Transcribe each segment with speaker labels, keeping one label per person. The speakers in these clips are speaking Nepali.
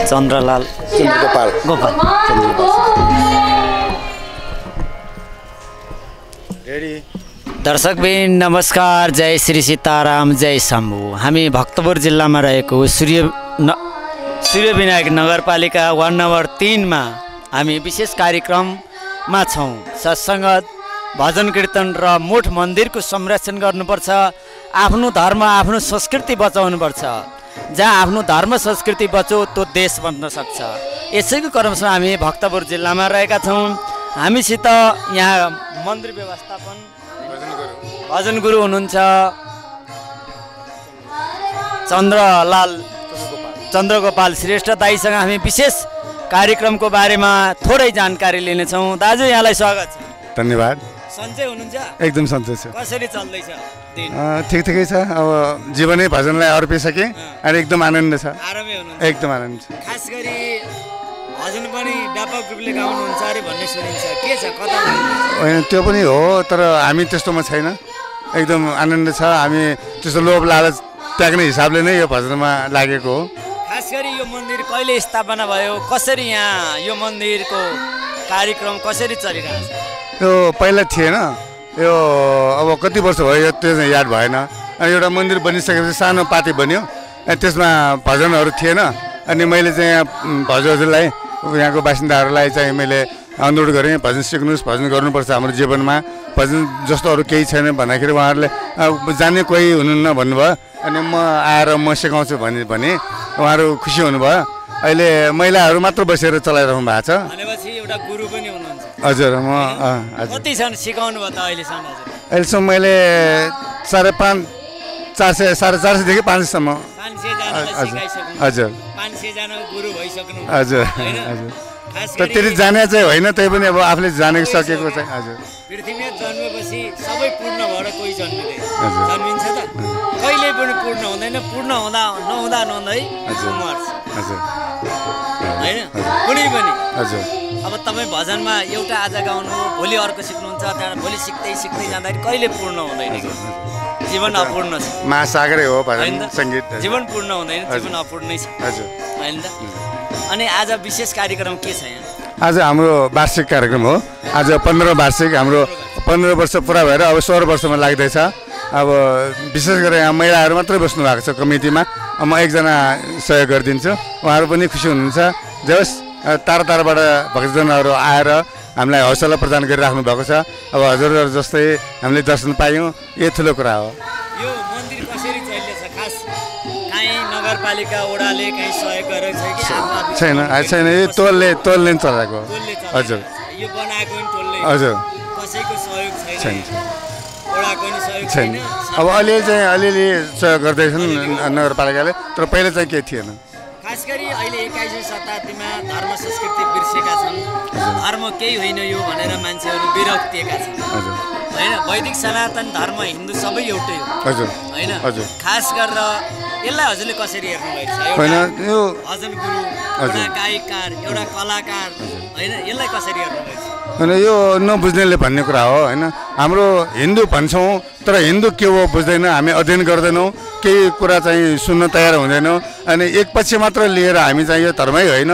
Speaker 1: चन्द्रलाल गोपाल दर्शकबिन नमस्कार, जय श्री सीताराम, जय शम्भु। हामी भक्तपुर जिल्लामा रहेको सूर्यविनायक नगरपालिका वार्ड नम्बर 3 मा हामी विशेष कार्यक्रममा छौँ। सत्सङ्ग, भजन कीर्तन र मठ मन्दिरको संरक्षण गर्नुपर्छ। आफ्नो धर्म, आफ्नो संस्कृति बचाउनुपर्छ। जहाँ आफ्नो धर्म संस्कृति बचो त्यो देश बन्न सक्छ। यसैको क्रममा हामी भक्तपुर जिल्लामा रहेका छौँ। हामीसित यहाँ मन्दिर व्यवस्थापन भजन गुरु हुनुहुन्छ चन्द्रगोपाल श्रेष्ठ दाईसँग हामी विशेष कार्यक्रमको बारेमा थोरै जानकारी लिनेछौँ। दाजु, यहाँलाई स्वागत छ।
Speaker 2: धन्यवाद।
Speaker 1: सन्चै हुनुहुन्छ?
Speaker 2: एकदम सन्चै छ।
Speaker 1: कसरी चल्दैछ दिन?
Speaker 2: ठिकै छ। अब जीवनै भजनलाई अर्पिसके अनि एकदम आनन्द छ।
Speaker 1: आरामै हुनुहुन्छ?
Speaker 2: एकदम आनन्द छ।
Speaker 1: खास गरी भजन पनि व्यापक रूपले गाउनुहुन्छ अरे भन्ने सुनिन्छ, के छ, कता?
Speaker 2: होइन, त्यो पनि हो, तर हामी त्यस्तोमा छैन। एकदम आनन्द छ। हामी त्यस्तो लोभ लालच त्याग्ने हिसाबले नै यो भजनमा लागेको हो।
Speaker 1: खास गरी यो मन्दिर कहिले स्थापना भयो? कसरी यहाँ यो मन्दिरको कार्यक्रम कसरी चलिरहेछ?
Speaker 2: यो पहिला थिएन, यो अब कति वर्ष भयो त्यो याद भएन। अनि एउटा मन्दिर बनिसकेपछि सानो पार्टी बन्यो। त्यसमा भजनहरू थिएन। अनि मैले चाहिँ यहाँ भजनलाई, यहाँको बासिन्दाहरूलाई चाहिँ मैले अनुरोध गरेँ, भजन सिक्नुहोस्, भजन गर्नुपर्छ हाम्रो जीवनमा। भजन जस्तो अरू केही छैन भन्दाखेरि उहाँहरूले जान्ने कोही हुनुहुन्न भन्नुभयो। अनि म आएर म सिकाउँछु भने उहाँहरू खुसी हुनुभयो। अहिले महिलाहरू मात्र बसेर चलाइरहनु भएको छ।
Speaker 1: भनेपछि एउटा गुरु पनि हुनुहुन्छ?
Speaker 2: हजुर, म
Speaker 1: कति छन् सिकाउनु भयो त अहिलेसम्म?
Speaker 2: अहिलेसम्म मैले 450 देखि 500सम्म।
Speaker 1: 500 जनालाई सिकाइसक्नु?
Speaker 2: हजुर।
Speaker 1: 500 जना गुरु भइसक्नु?
Speaker 2: हजुर हजुर। तर त्यति जाने चाहिँ होइन, त्यही पनि अब आफूले जानेको सकेको चाहिँ। हजुर।
Speaker 1: पृथ्वीमा जन्मेपछि सबै पूर्ण भएर कोही जन्मिँदैन, जन्मिन्छ त? कहिले पनि पूर्ण हुँदैन। पूर्ण नहुँदै मर्छ, होइन कुनै पनि।
Speaker 2: हजुर।
Speaker 1: अब तपाईँ भजनमा एउटा आज गाउनु, भोलि अर्को सिक्नुहुन्छ, त्यहाँबाट भोलि सिक्दै जाँदाखेरि कहिले पूर्ण हुँदैन। जीवन अपूर्ण छ।
Speaker 2: महासागरै हो भजन सङ्गीत।
Speaker 1: जीवन पूर्ण हुँदैन, जीवन अपूर्णै छ।
Speaker 2: हजुर,
Speaker 1: होइन त? अनि आज विशेष कार्यक्रम के छ यहाँ?
Speaker 2: आज हाम्रो वार्षिक कार्यक्रम हो। आज 15 वार्षिक, हाम्रो 15 वर्ष पुरा भएर अब 16 वर्षमा लाग्दैछ। अब विशेष गरेर यहाँ महिलाहरू मात्रै बस्नु भएको छ कमिटीमा। म एकजना सहयोग गरिदिन्छु, उहाँहरू पनि खुसी हुनुहुन्छ। जे होस्, टाढाबाट भक्तजनहरू आएर हामीलाई हौसला प्रदान गरिराख्नु भएको छ। अब हजुरहरू जस्तै हामीले दर्शन पायौँ, यो ठुलो कुरा हो।
Speaker 1: यो मन्दिर कसरी चलिरहेछ? खास काहीँ नगरपालिका वडाले काहीँ सहयोग गरेको छ कि?
Speaker 2: छैन, यो टोलले चलाएको। हजुर।
Speaker 1: यो बनाएको नि टोलले?
Speaker 2: हजुर।
Speaker 1: कसैको सहयोग छैन? वडाको नि सहयोग छैन?
Speaker 2: अब अलिअलि सहयोग गर्दैछन् नगरपालिकाले, तर पहिला चाहिँ केही थिएन।
Speaker 1: खास गरी अहिले 21औं शताब्दीमा धर्म संस्कृति बिर्सेका छन्। धर्म केही होइन यो भनेर मान्छेहरू विरक्तिएका छन्, होइन? वैदिक सनातन धर्म हिन्दू सबै एउटै हो,
Speaker 2: हजुर,
Speaker 1: होइन?
Speaker 2: हजुर।
Speaker 1: खास गरेर यसलाई हजुरले कसरी हेर्नु भएको छ?
Speaker 2: होइन, यो
Speaker 1: भजन गुरु, एउटा गायककार, एउटा कलाकार, होइन? यसलाई कसरी हेर्नु भएको छ?
Speaker 2: होइन, यो नबुझ्नेले भन्ने कुरा हो, होइन? हाम्रो हिन्दू भन्छौँ, तर हिन्दू के हो बुझ्दैन। हामी अध्ययन गर्दैनौँ, केही कुरा चाहिँ सुन्न तयार हुँदैनौँ। अनि एक पक्ष मात्र लिएर हामी चाहिँ यो धर्मै होइन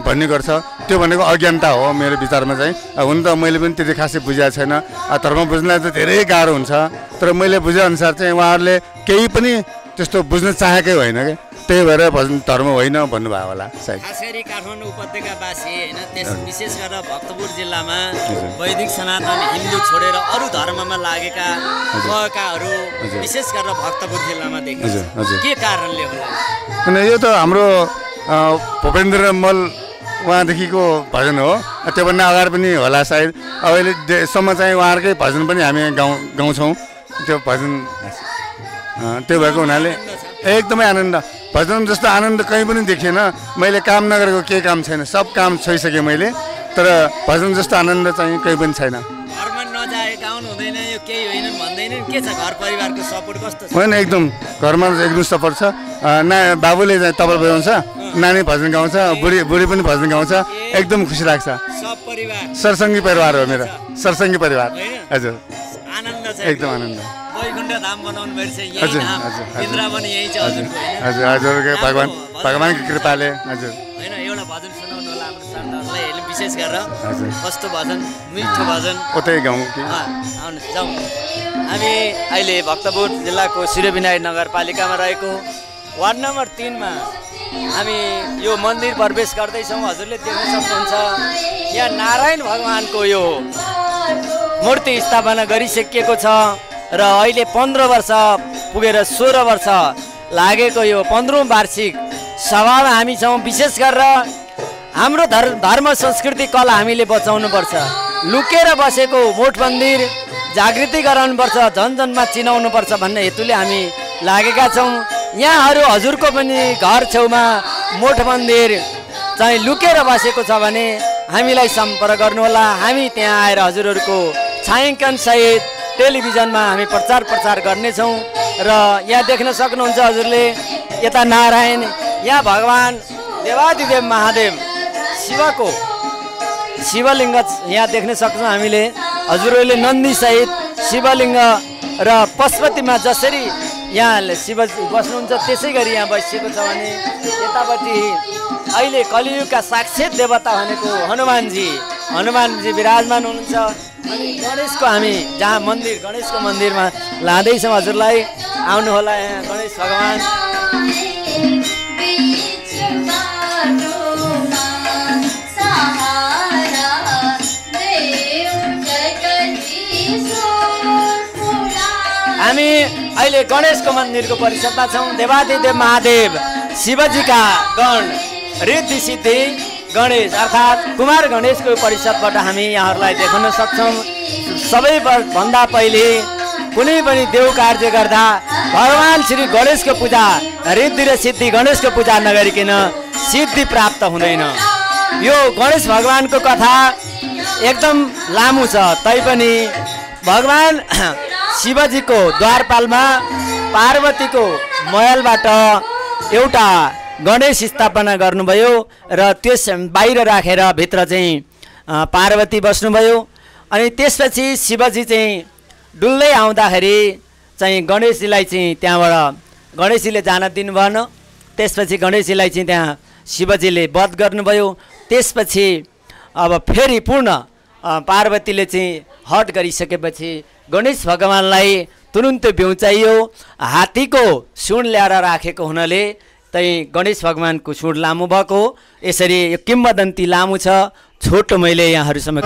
Speaker 2: भन्ने गर्छ। त्यो भनेको अज्ञानता हो मेरो विचारमा चाहिँ। हुन त मैले पनि त्यति खासै बुझेको छैन। धर्म बुझ्नलाई त धेरै गाह्रो हुन्छ, तर मैले बुझेअनुसार चाहिँ उहाँहरूले केही पनि त्यस्तो बुझ्न चाहेकै होइन क्या। त्यही भएर भजन धर्म होइन भन्नुभयो होला सायद।
Speaker 1: खास गरी काठमाडौँ उपत्यकावासी, होइन, विशेष गरेर भक्तपुर जिल्लामा वैदिक सनातन हिन्दू छोडेर अरू धर्ममा लागेका गएकाहरू विशेष गरेर भक्तपुर जिल्लामा देखिन्छ। के कारणले होला?
Speaker 2: अनि यो त हाम्रो भूपेन्द्र मल उहाँदेखिको भजन हो। त्योभन्दा अगाडि पनि होला सायद। अहिलेसम्म चाहिँ उहाँहरूकै भजन पनि हामी गाउँछौँ। त्यो भजन त्यो भएको हुनाले एकदमै आनन्द। भजन जस्तो आनन्द कहीँ पनि देखिएन। मैले काम नगरेको केही काम छैन, सब काम छोइसकेँ मैले, तर भजन जस्तो आनन्द चाहिँ कहीँ पनि छैन।
Speaker 1: घरमा नजाए गाउनु हुँदैन, यो केही होइन भन्दैनन्? के छ घर परिवारको सपोर्ट कस्तो छ?
Speaker 2: होइन, एकदम घरमा एकदम सपोर्ट छ। बाबुले चाहिँ तबला बजाउँछ, नानी भजन गाउँछ, बुढी पनि भजन गाउँछ। एकदम खुसी लाग्छ।
Speaker 1: सब परिवार
Speaker 2: सरसङ्गी परिवार हो मेरो, सरसङ्गी परिवार। हजुर,
Speaker 1: आनन्द छ,
Speaker 2: एकदम आनन्द।
Speaker 1: वैकुण्ठ वैकुण्ठ धाम बनाउनु भएको छ यही
Speaker 2: हजुर,
Speaker 1: धाम
Speaker 2: हजुर, हजुर।
Speaker 1: इन्द्र पनि यही छ हजुरको हैन
Speaker 2: हजुर हजुरको भगवान्को कृपाले हजुर
Speaker 1: हैन एउटा भजन सुनाउनु होला हाम्रो श्रोताहरूलाई अहिले विशेष गरेर
Speaker 2: हजुर
Speaker 1: कस्तो भजन मिठो भजन
Speaker 2: उतै गाउँ कि
Speaker 1: आउनुहोस् जाउँ हामी अहिले भक्तपुर जिल्लाको सूर्यविनायक नगरपालिकामा रहेको वार्ड नम्बर 3 मा हामी यो मन्दिर प्रवेश गर्दैछौँ हजुरले देख्न सक्नुहुन्छ यहाँ नारायण भगवानको यो मूर्ति स्थापना गरिसकिएको छ र अहिले 15 वर्ष पुगेर 16 वर्ष लागेको यो 15औं वार्षिक सभामा हामी छौँ विशेष गरेर हाम्रो धर्म संस्कृति कला हामीले बचाउनुपर्छ लुकेर बसेको मठ मन्दिर जागृति गराउनुपर्छ जनजनमा चिनाउनुपर्छ भन्ने हेतुले हामी लागेका छौँ यहाँहरू हजुरको पनि घर छेउमा मठ मन्दिर चाहिँ लुकेर बसेको छ भने हामीलाई सम्पर्क गर्नुहोला हामी त्यहाँ आएर हजुरहरूको छायाङ्कन सहित टेलिभिजनमा हामी प्रचार गर्नेछौँ र यहाँ देख्न सक्नुहुन्छ हजुरले यता नारायण यहाँ भगवान् देवादिदेव महादेव शिवको शिवलिङ्ग यहाँ देख्न सक्छौँ हामीले हजुरहरूले नन्दी सहित शिवलिङ्ग र पशुपतिमा जसरी यहाँ शिव बस्नुहुन्छ त्यसै गरी यहाँ बसिएको छ भने यतापट्टि अहिले कलियुगका साक्षात देवता भनेको हनुमानजी विराजमान हुनुहुन्छ अनि गणेशको हामी जहाँ गणेशको मन्दिरमा लाँदैछौँ हजुरलाई आउनुहोला यहाँ गणेश भगवान् हामी अहिले गणेशको मन्दिरको परिसरमा छौँ देवादिदेव महादेव शिवजीका गण रिद्धि सिद्धि गणेश अर्थात् कुमार गणेशको परिषदबाट हामी यहाँहरूलाई देखाउन सक्छौँ सबैभन्दा पहिले कुनै पनि देव कार्य गर्दा भगवान् श्री गणेशको पूजा रिद्धि र सिद्धि गणेशको पूजा नगरिकन सिद्धि प्राप्त हुँदैन यो गणेश भगवानको कथा एकदम लामो छ तैपनि भगवान् शिवजीको द्वारपालमा पार्वतीको महलबाट एउटा गणेश स्थापना गर्नुभयो र त्यस बाहिर राखेर भित्र चाहिँ पार्वती बस्नुभयो अनि त्यसपछि शिवजी चाहिँ डुल्दै आउँदाखेरि चाहिँ गणेशजीलाई चाहिँ त्यहाँबाट गणेशजीले जान दिनु भएन त्यसपछि गणेशजीलाई चाहिँ त्यहाँ शिवजीले वध गर्नुभयो त्यसपछि अब फेरि पूर्ण पार्वतीले चाहिँ हट गरिसकेपछि गणेश भगवान्लाई तुरुन्तै ब्याउचाइयो हात्तीको सुँड ल्याएर राखेको हुनाले चाहिँ गणेश भगवानको सुँड लामो भएको यसरी यो किम्वदन्ती लामो छ छोटो मैले यहाँहरूसम्म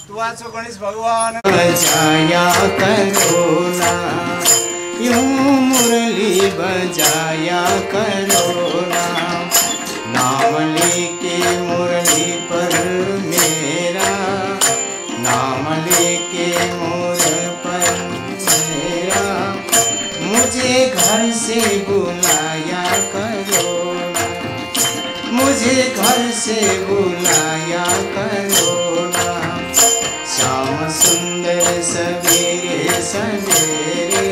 Speaker 3: तुआचो गणेश भगवान
Speaker 4: बजाया करो ना, यूं मुरली बजाया करो ना, नाम लेके मुरली पर मेरा, नाम लेके मुर पर मेरा, मुझे घर से बुलाया करो ना, मुझे घर से बुलाया करो ना, श्याम सुंदर सवेरे सवेरे,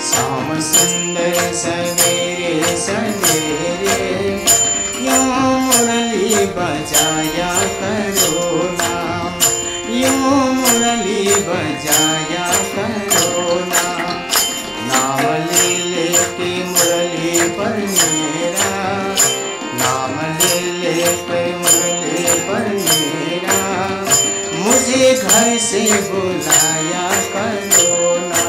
Speaker 4: श्याम सुंदर सवेरे सवेरे, यूं मुरली बजाया करो ना, यूं मुरली बजाया करो ना, नाम ले लेके मुरली पर मेरा, नाम ले लेके मुरली पर मेरा, मुझे घर से बुलाया करो ना,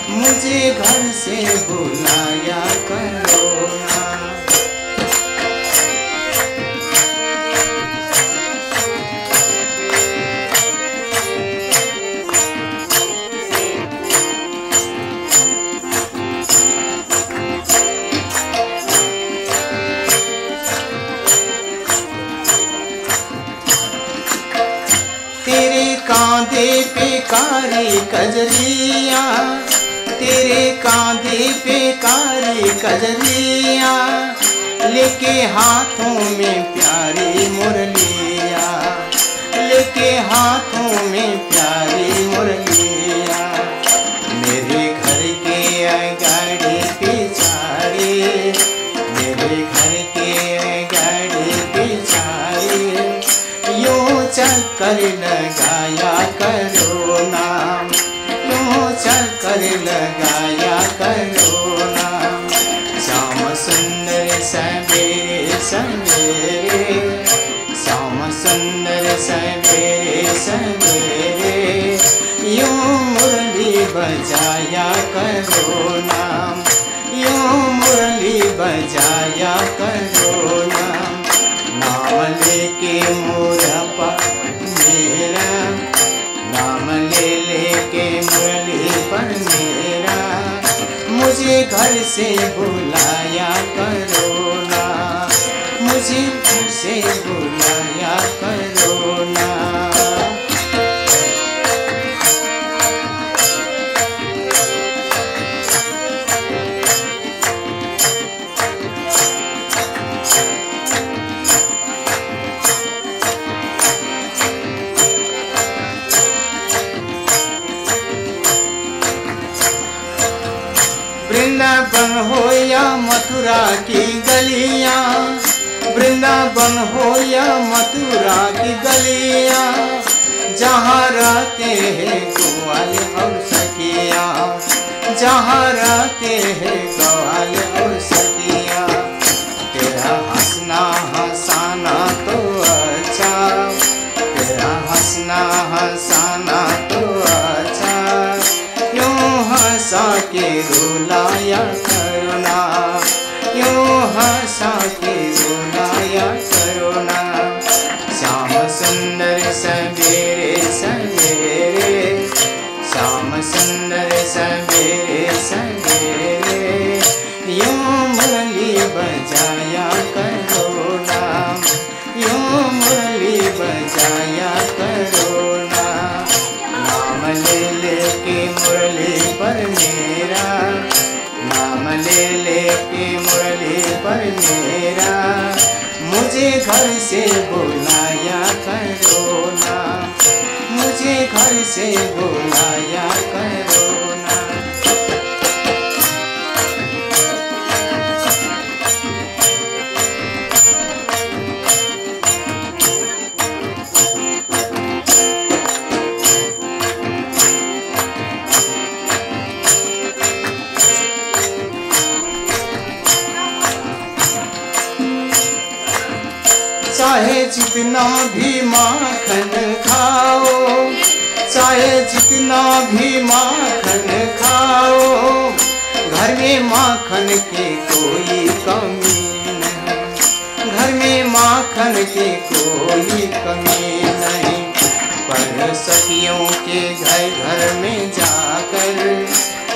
Speaker 4: मुझे घर से बुलाया करो ना। तेरे कांधे पे कारी कजरिया, तेरे कांधे पे कारी कजरिया, लेके हाथों में प्यारी मुरलिया, लेके हाथों में प्यारी मुरलिया, मेरे घर के गाड़ी पिछाड़ी, मेरे घर के गाड़ी पिछाड़ी, यूं चक्कर लगाया करो ना, यूं चक्कर लगाया करो ना, श्याम सुंदर सवेरे सवेरे, श्याम सुंदर सवेरे सवेरे, यूं मुरली बजाया करो ना, यूं मुरली बजाया करो ना, नाम लेके मोरा पर मेरा, नाम ले लेके मुरली पर मेरा, मुझे घर से बुलाया करो ना, मुझे घर से बुलाया करो ना। वृंदावन हो या मथुरा की गलियां, वृंदावन हो या मथुरा की गलियां, जहाँ रहते हैं ग्वाल और सखियाँ, जहाँ रहते हैं ग्वाल और सखियाँ, तेरा हंसना हंसाना तो अच्छा, तेरा हंसना हंसाना तो अच्छा, यूं हंसा के रुलाया करो ना, यूं हंसा के रुलाया करो ना, श्याम सुंदर सवेरे सवेरे, श्याम सुंदर सवेरे सवेरे, यूं मुरली बजाया करो ना, यूं मुरली बजाया करो ना, नाम ले लेके मुरली पर मेरा, नाम ले लेके मुरली पर मेरा, मुझे घर से बुलाया करो ना, मुझे घर से बुलाया करो ना। चाहे जितना भी माखन खाओ, चाहे जितना भी माखन खाओ, घर में माखन की कोई कमी नहीं, घर में माखन की कोई कमी नहीं। पर सखियों के घर घर में जाकर,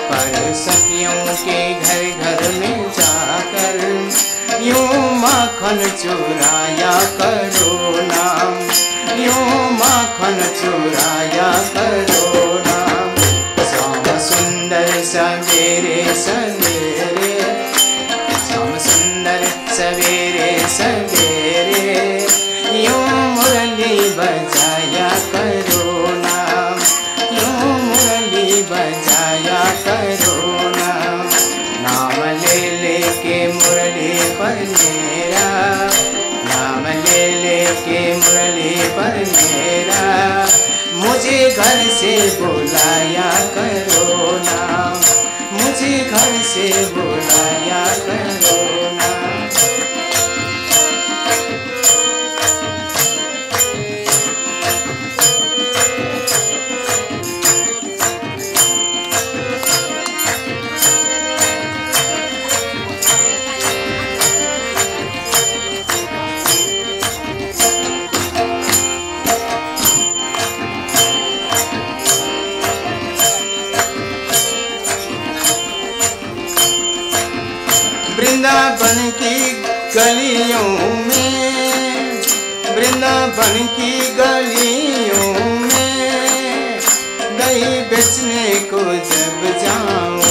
Speaker 4: पर सखियों के घर घर में जाकर यूं माखन चुराया करो नाम, यूं माखन चुराया करो नाम। श्याम सुंदर सवेरे सवेरे, श्याम सुंदर सवेरे सवेरे यूं मुरली बजाया करो नाम, यूं मुरली बजाया करो नाम। नाम ले ले के मुरली पर मेरा, नाम ले ले के मुरली पर मेरा मुझे घर से बुलाया करो नाम, मुझे घर से बुलाया करो नाम। वृंदावन की गलियों में, वृंदावन की गलियों में दही बेचने को जब जाऊं,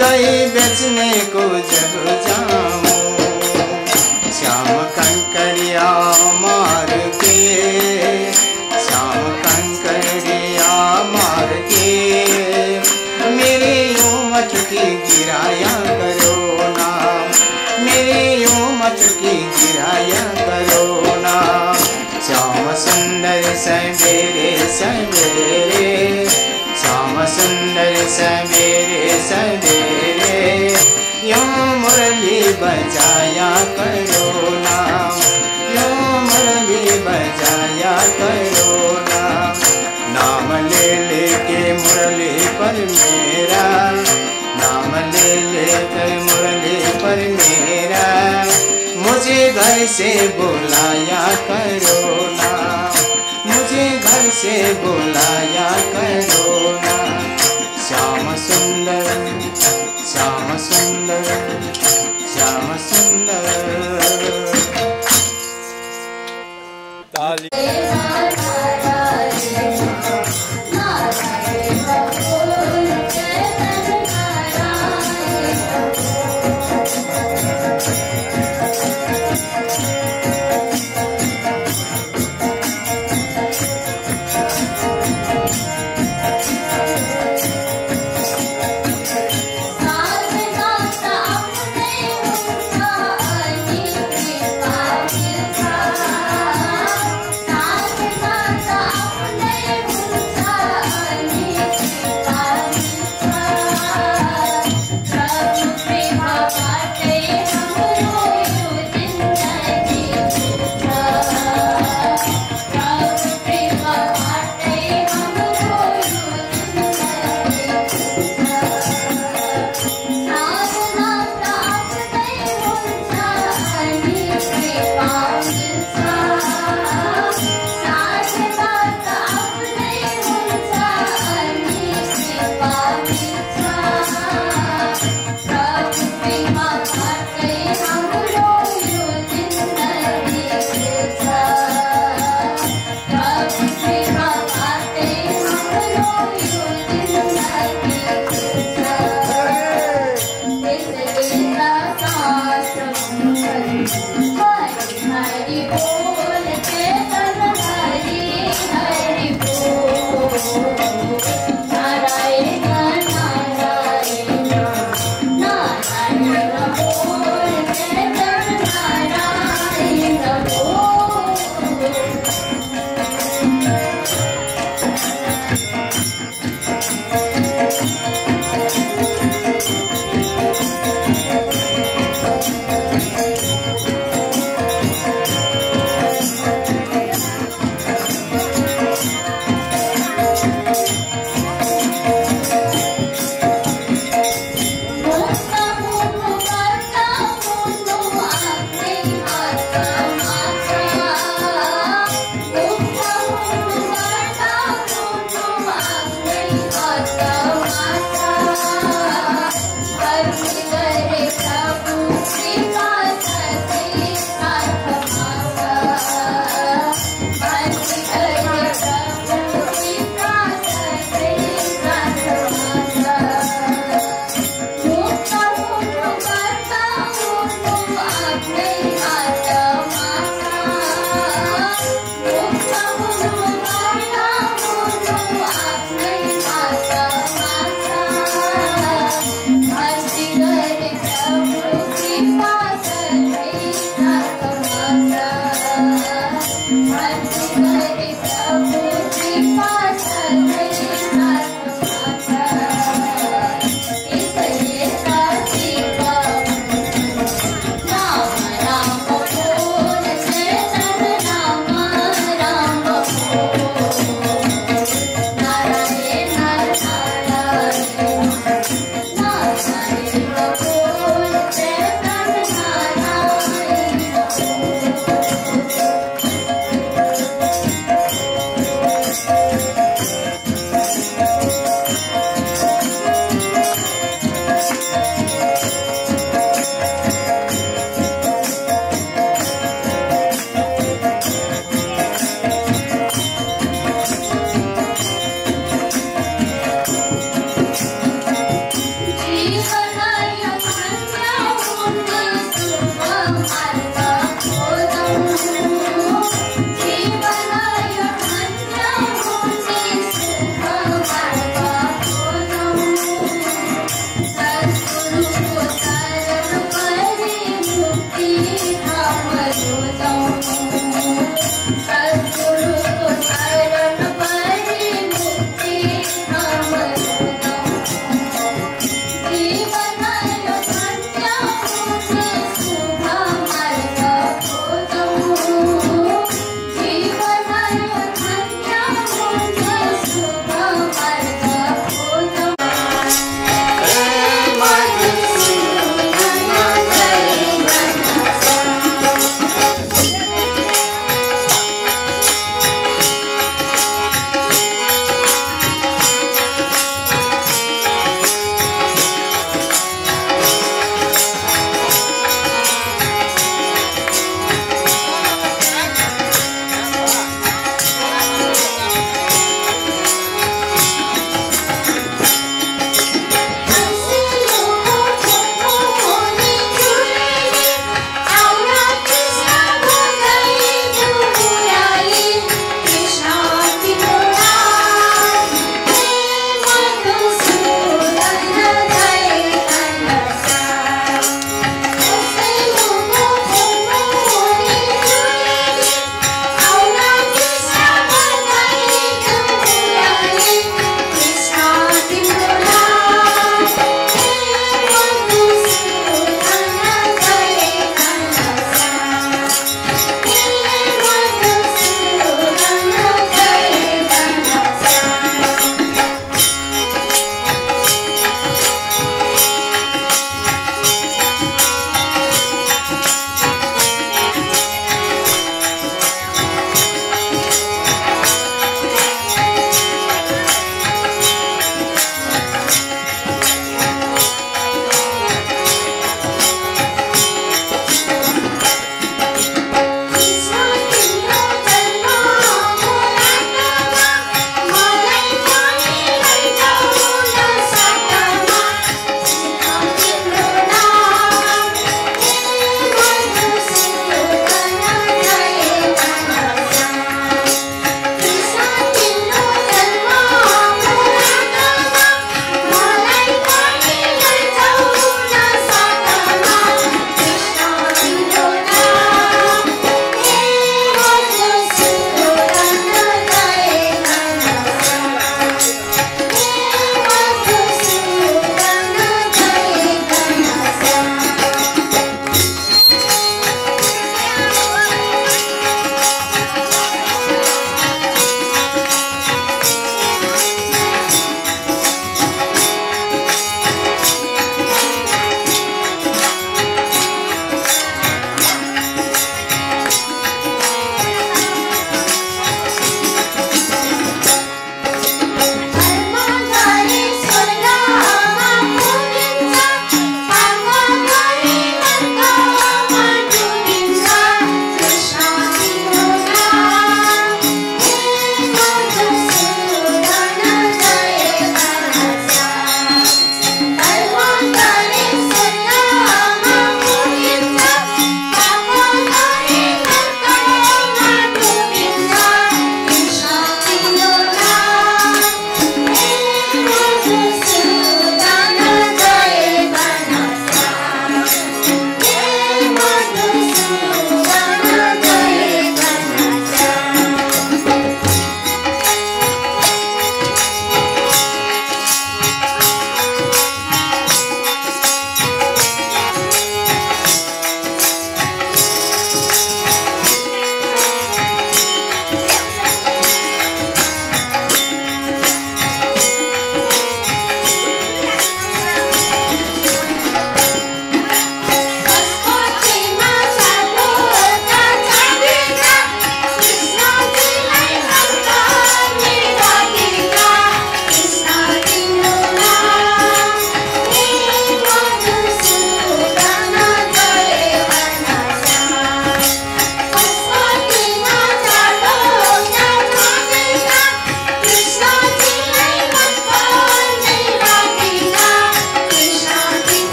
Speaker 4: दही बेचने को जब जाऊं श्याम कंकड़िया मार के, श्याम कंकड़िया मार के मेरी उमट की गिराया करो नाम, मेरी उमट की गिराया करो नाम। श्याम सुंदर सवेरे सवेरे, श्याम सुंदर सवेरे सवेरे यूं मुरली बजाया करो नाम, यूं मुरली बजाया करो नाम। नाम ले ले के मुरली पर मेरा, नाम ले ले के मुरली पर मेरा मुझे घर से बुलाया करो नाम, मुझे घर से बुलाया करो नाम। श्याम सुंदर, श्याम सुंदर, श्याम सुंदर।
Speaker 5: Thank you.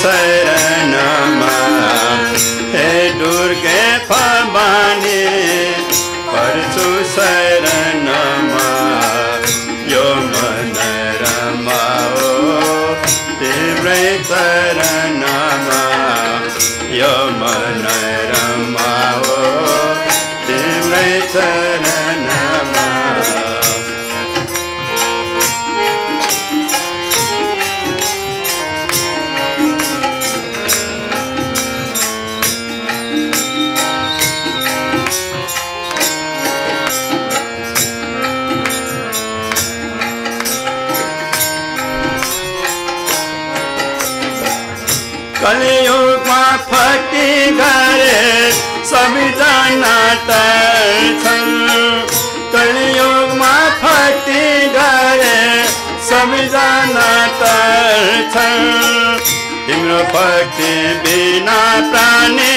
Speaker 5: शरणमा हे दुर्गे भवानी पर्छु शरणमा यो मन रमाओ तिम्रै शरणमा यो मन रमाओ तिम्रै शरणमा कलियुगमा फटी गरे सबैजना टर्छन् कलियुगमा फटी गरे सबैजना टर्छन् तिम्रो भक्ति बिना प्राणी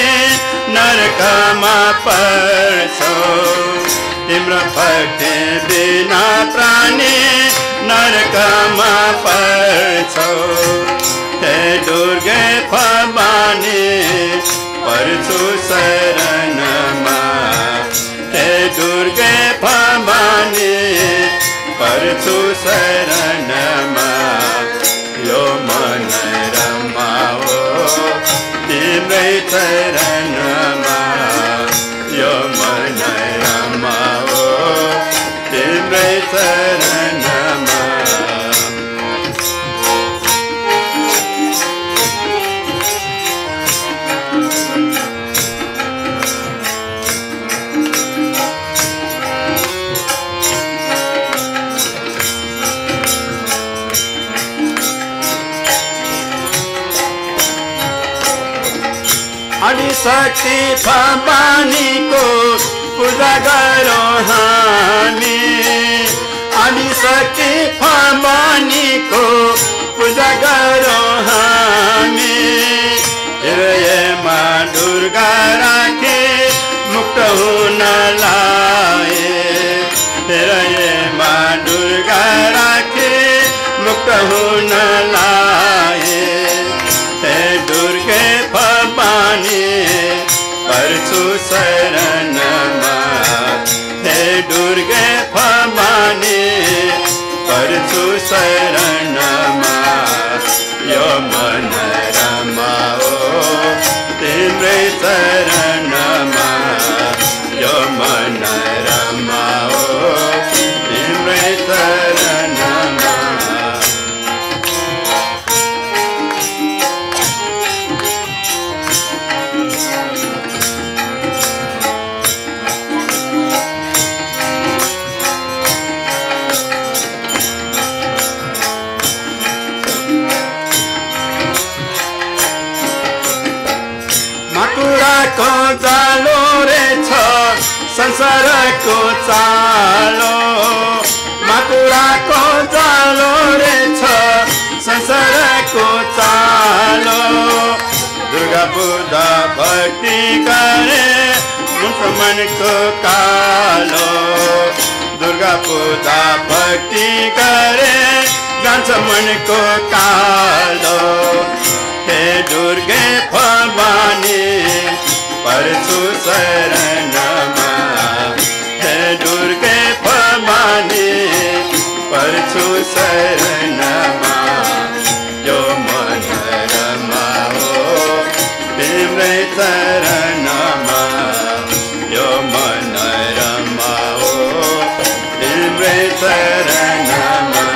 Speaker 5: नरकमा पर्छौ तिम्रो भक्ति बिना प्राणी नरकमा पर्छौ हे दुर्गे भवानी पर्छु शरणमा हे दुर्गे भवानी पर्छु शरणमा यो मन रमाओ तिम्रै शरणमा यो मन रमाओ तिम्रै शरणमा आदिशक्ति भवानीको पूजा गरौँ हामी आदिशक्ति भवानीको पूजा गरौँ हामी हृदयमा दुर्गा राखे मुक्त हुनलाई हृदयमा दुर्गा राखे मुक्त हुनलाई हे दुर्गे भवानी पर्छु शरणमा हे दुर्गे भवानी पर्छु शरणमा यो मन रमाओ तिम्रै शरणमा यो मन रमाओ तिम्रै शरणमा माकुराको जालो रहेछ संसारको चालो माकुराको जालो रहेछ संसारको चालो दुर्गा पूजा भक्ति गरे मनको कालो दुर्गा पूजा भक्ति गरे जान्छ मनको कालो हे दुर्गे भवानी पर्छु शरणमा हे दुर्गे भवानी पर्छु शरणमा यो मन रमाओ तिम्रै शरणमा यो मन रमाओ तिम्रै शरणमा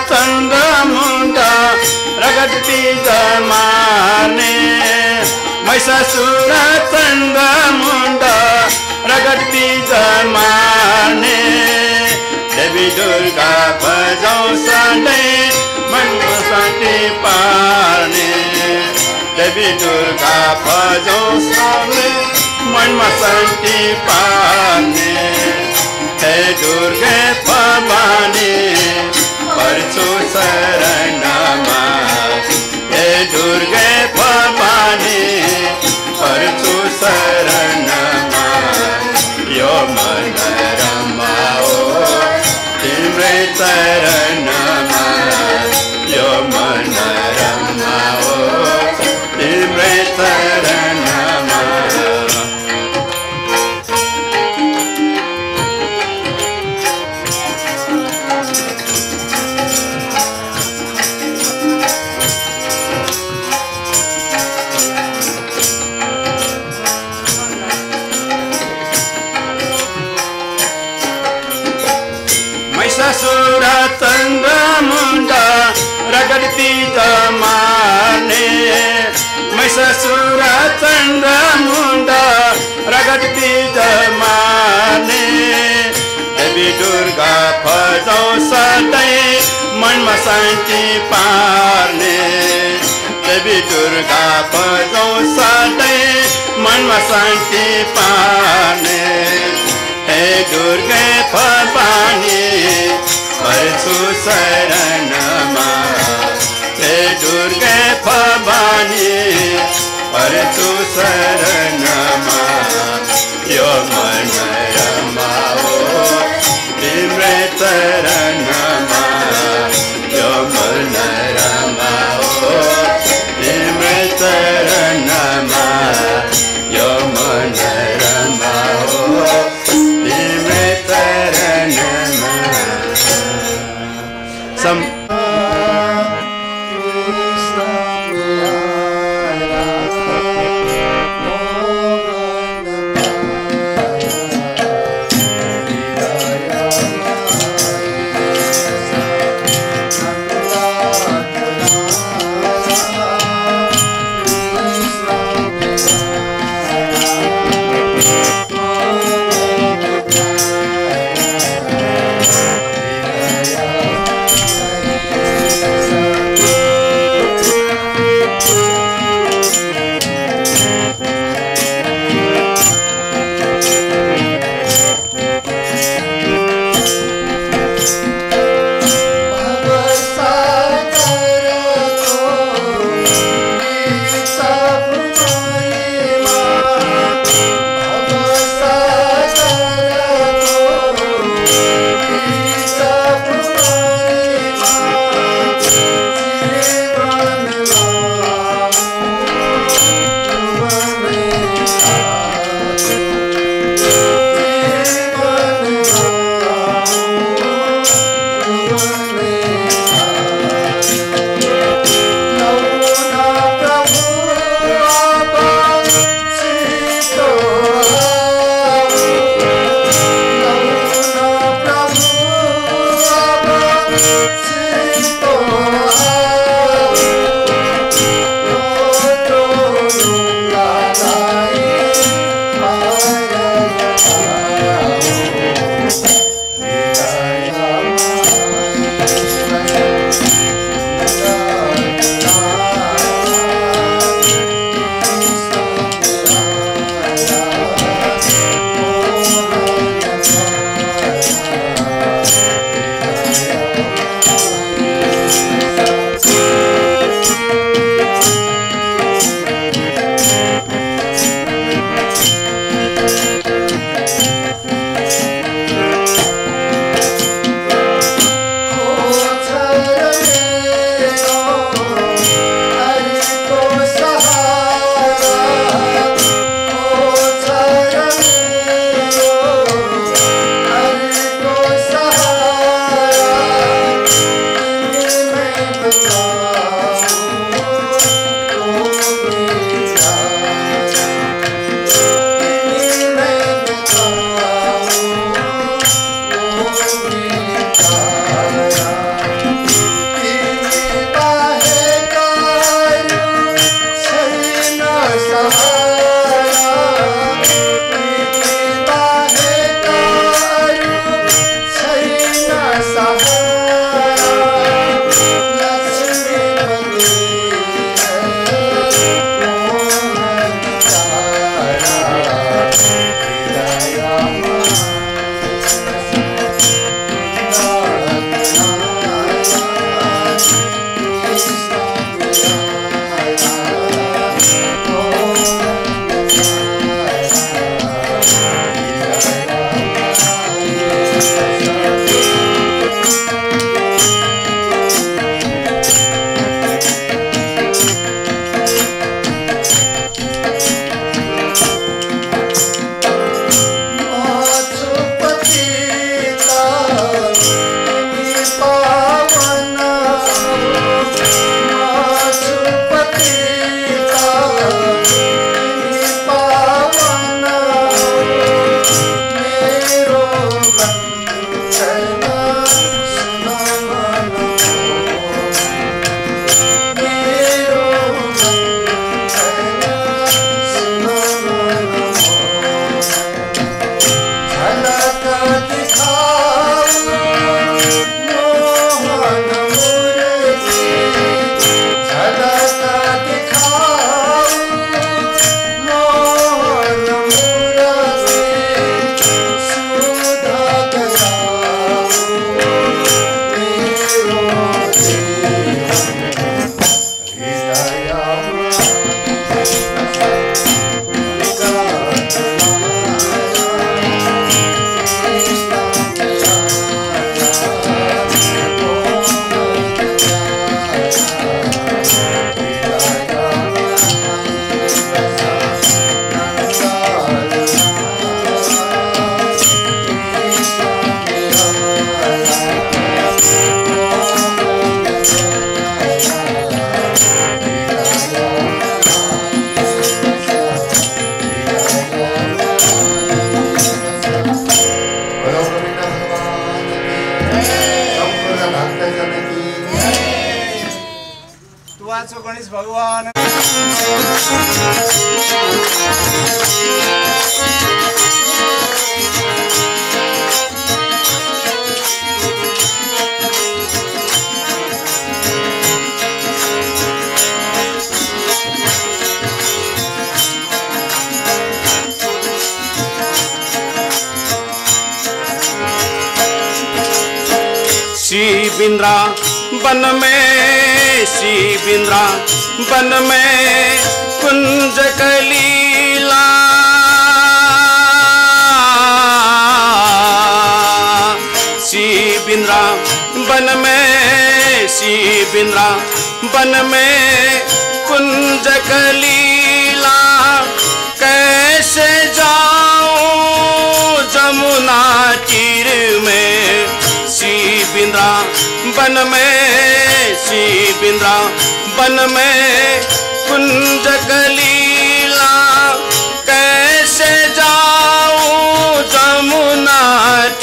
Speaker 5: चंद्र मुंडा रगत बीज मारने महिषासुर चंद्र मुंडा रगत बीज मारने देवी दुर्गा बजाऊ सधैँ मनको शान्ति पार्ने देवी दुर्गा बजाऊ सधैँ मनमा शान्ति पार्ने हे दुर्गे भवानी पर्छु शरणमा हे दुर्गे भवानी पर्छु शरणमा यो मन रमाओ तिम्रै चरणमा यो मन रमाओ तिम्रै चरणमा महिषासुर चन्द्रमुण्डा रगड्ती जमाने महिषासुर चन्द्रमुण्डा रगड्ती जमाने देवी दुर्गा भजौ सधैँ मनमा शान्ति पार्ने देवी दुर्गा भजौ सधैँ मनमा शान्ति पार्ने हे दुर्गे भवानी पर्छु शरणमा हे दुर्गे भवानी पर्छु शरणमा यो मन रमाओ तिम्रै चरणमा यो मन रमाओ तिम्रै चरणमा यो मन रमाओ तिम्रै चरणमा
Speaker 4: सम्पूर्ण भक्तजन की
Speaker 3: तू आछो गणेश भगवान
Speaker 5: बिंद्रा बन में सी बिंद्रा बन में कुंज कलीला सी बिंद्रा बन में सी बिंद्रा बन में कुंज कलीला कैसे जाऊं जमुना तीर में सी बिंद्रा बन में सी बिंद्रा बन में कुंज कलीला कैसे जाऊं जमुना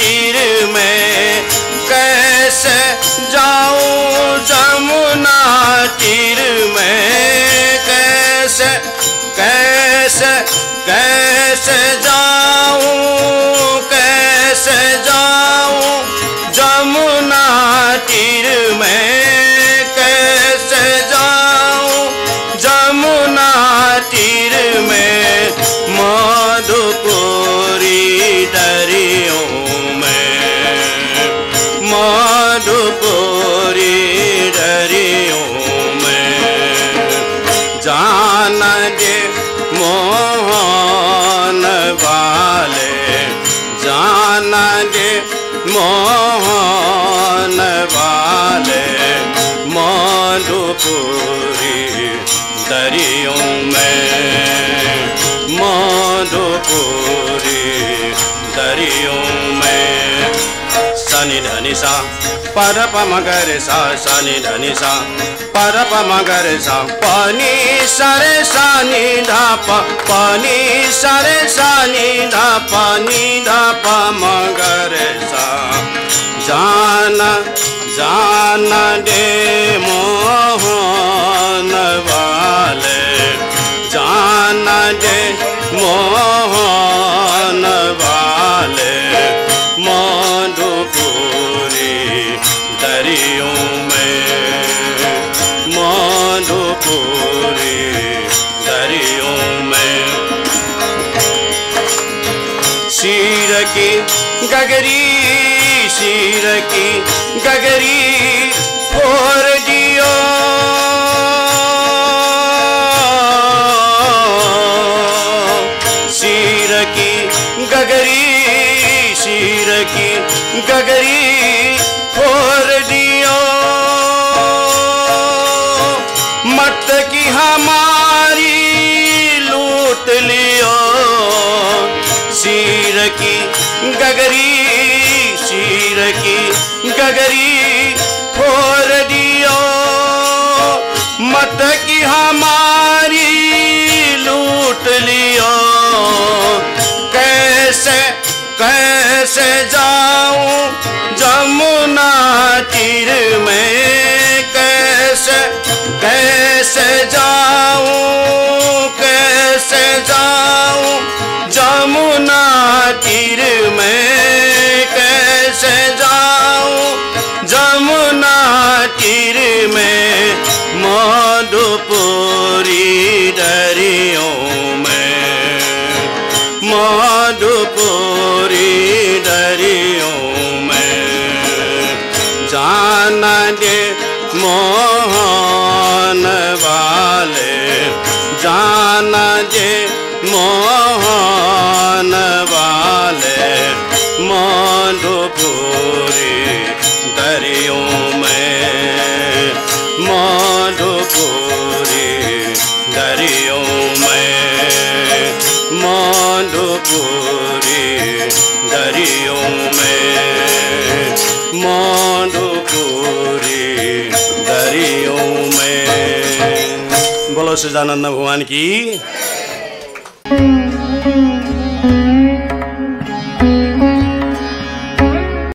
Speaker 5: तीर में कैसे जाऊं जमुना तीर में कैसे कैसे कैसे जाऊं कैसे जाऊं जमुना तीर में कैसे जाऊं जमुना तीर में मधुपुरी दरियों में मधुपुरी दरियों में जान दे मोहन वाले जान दे मोहन वाले मधुपुरी दरियों में मधुपुरी दरियों में सनि धनि सा पर प मगर सा सनि धनि सा पर प मगर सा पानी सरे सानी धाप पानी सरे सानी धाप नी धाप मगर सा जान जान दे मोहन वाले जान दे मोहन वाले मधुपुरी दरियों में मधुपुरी दरियों में शीर की गगरी शीर की गगरी फोड़ दियो शीर की गगरी शीर की गगरी फोड़ दियो मत की हमारी लूट लियो शीर की गगरी शीर की गगरी फोड़ दियो मत की हमारी लूट लियो कैसे कैसे जाऊं जमुना तीर में कैसे कैसे जाऊं कैसे जाऊं जमुना तीर में कैसे जाऊं जमुना तीर में मधुपुरी दरियों में मधुपुरी दरियों में जान दे मोहन वाले जान दे मोहन वाले मधुपुरी दरियों में मधुपुरी दरियों में मधुपुरी दरियों में मधुपुरी दरियों में बोलो सच्चिदानंद भगवान की।